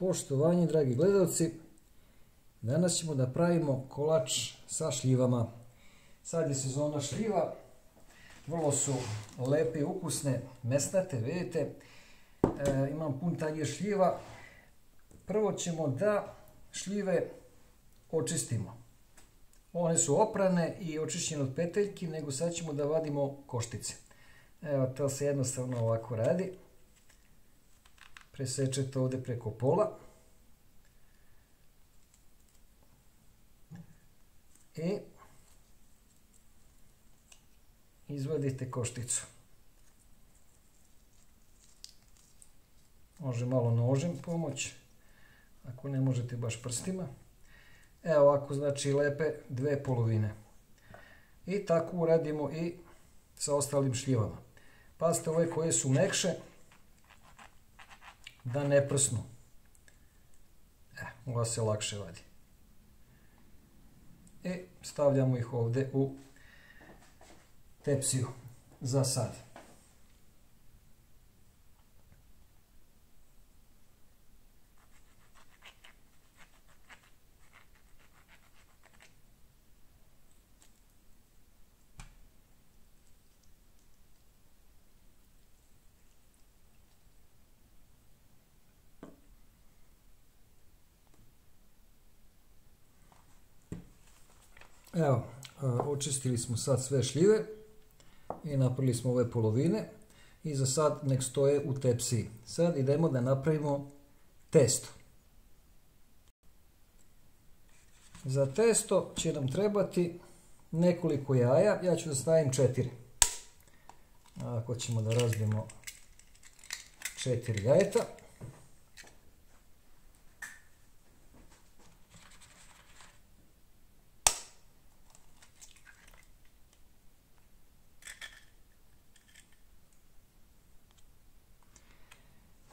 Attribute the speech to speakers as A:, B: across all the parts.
A: Poštovanje, dragi gledalci, danas ćemo da pravimo kolač sa šljivama. Sad je sezona šljiva, vrlo su lepe i ukusne, mesnate, vidite. Imam pun tanjir šljiva. Prvo ćemo da šljive očistimo. One su oprane i očišćene od peteljki, nego sad ćemo da vadimo koštice. Evo, to se jednostavno ovako radi. Presečete ovdje preko pola i izvadite košticu. Može malo nožem pomoći, ako ne možete baš prstima. Evo ovako, znači lepe dve polovine. I tako uradimo i sa ostalim šljivama. Pazite, ove koje su mekše, da ne prsnu. Ova se lakše vadi. I stavljamo ih ovdje u tepsiju za sad. Evo, očistili smo sad sve šljive i napravili smo ove polovine i za sad nek stoje u tepsiji. Sad idemo da napravimo testo. Za testo će nam trebati nekoliko jaja, ja ću da stavim 4. Ako ćemo da razbijemo 4 jajeta.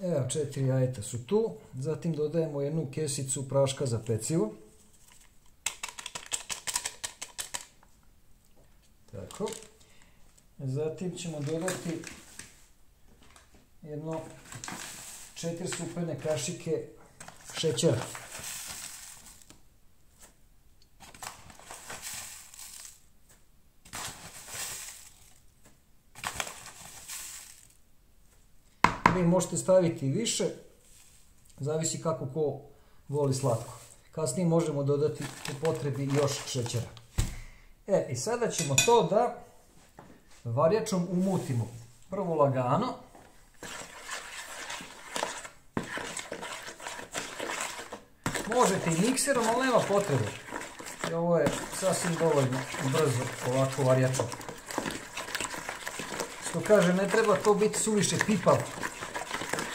A: Evo, 4 jajeta su tu, zatim dodajemo jednu kesicu praška za pecivo. Tako. Zatim ćemo dodati jedno 4 supene kašike šećera. Vi možete staviti više, zavisi kako ko voli slatko. Kasnije možemo dodati u potrebi još šećera. I sada ćemo to da varjačom umutimo. Prvo lagano. Možete i mikserom, ali nema potrebe. Ovo je sasvim dovoljno brzo ovako varjačom. Što kaže, ne treba to biti suviše pipav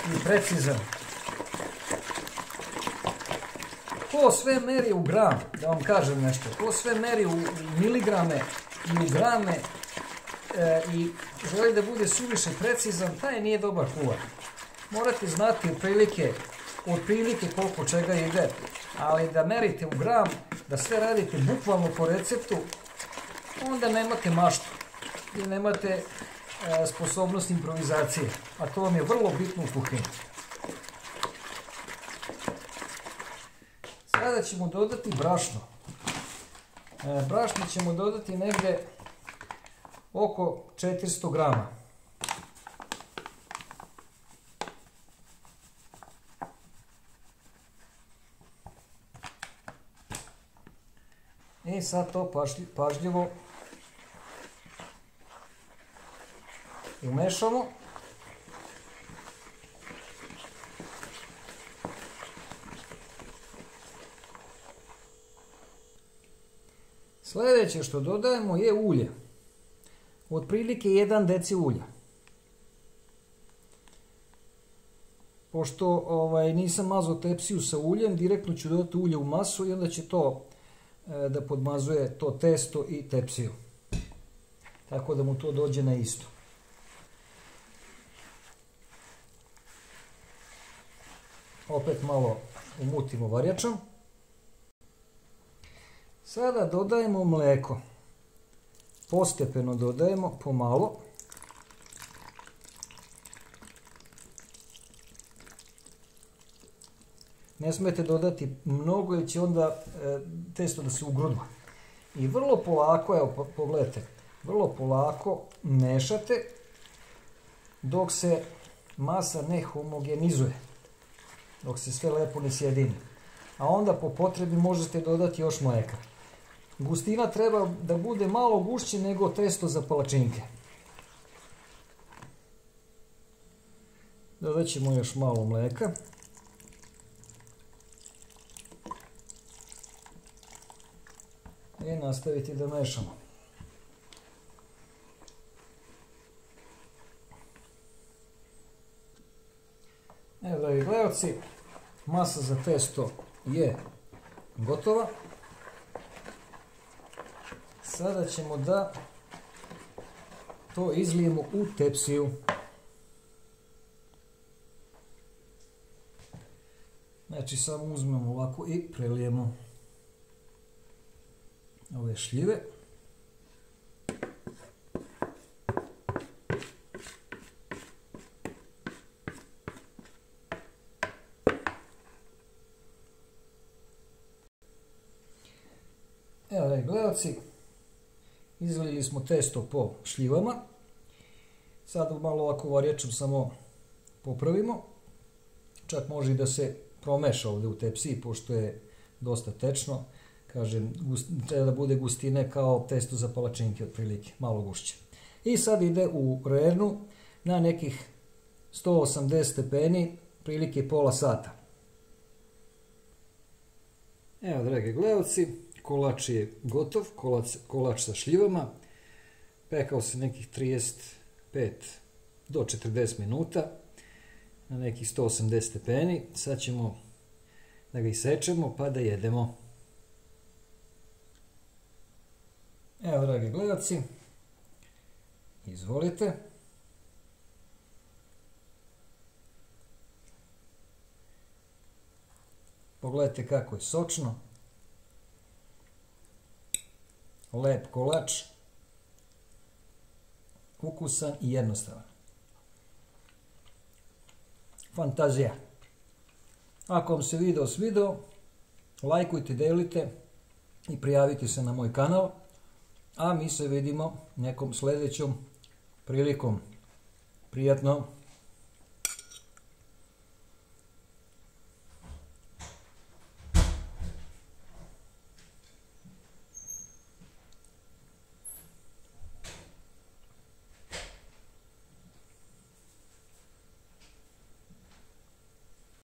A: i precizan. Ko sve meri u gram, da vam kažem nešto, ko sve meri u miligrame i u grame i želi da bude suviše precizan, taj nije dobar kuvar. Morate znati otprilike koliko čega ide, ali da merite u gram, da sve radite bukvalno po receptu, onda nemate maštu i nemate sposobnost improvizacije, a to vam je vrlo bitno u kuhinji. Sada ćemo dodati brašno. Brašno ćemo dodati negdje oko 400 grama. I sad to pažljivo umešamo. Sljedeće što dodajemo je ulje. Otprilike 1 deci ulja. Pošto nisam mazao tepsiju sa uljem, direktno ću dodati ulje u masu i onda će to da podmazuje to testo i tepsiju. Tako da mu to dođe na isto. Opet malo umutimo varjačom. Sada dodajemo mlijeko. Postepeno dodajemo, pomalo. Ne smijete dodati mnogo jer će onda testo da se ugrudva. I vrlo polako, evo pogledajte, vrlo polako mešate dok se masa ne homogenizuje, dok se sve lepo ne sjedini. A onda po potrebi možete dodati još mlijeka. Gustina treba da bude malo gušće nego testo za palačinke. Dodat ćemo još malo mlijeka. I nastaviti da mešamo. Evo, dragi gledalci, masa za testo je gotova. Sada ćemo da to izlijemo u tepsiju. Znači samo uzmemo ovako i prelijemo ove šljive. Evo, gledalci, izlili smo testo po šljivama. Sad malo ovako varjačom samo popravimo. Čak može i da se promeša ovdje u tepsiji, pošto je dosta tečno. Kažem, treba da bude gustine kao testo za palačinke otprilike, malo gušće. I sad ide u rernu na nekih 180 stepeni, prilike pola sata. Evo, dragi gledalci, kolač je gotov, kolač sa šljivama. Pekao se nekih 35 do 40 minuta na nekih 180 stepeni. Sad ćemo da ga isečemo pa da jedemo. Evo, dragi gledalci, izvolite. Pogledajte kako je sočno. Lep kolač. Ukusan i jednostavan. Fantazija. Ako vam se video svidao, lajkujte, delite i prijavite se na moj kanal. A mi se vidimo nekom sljedećom prilikom. Prijatno!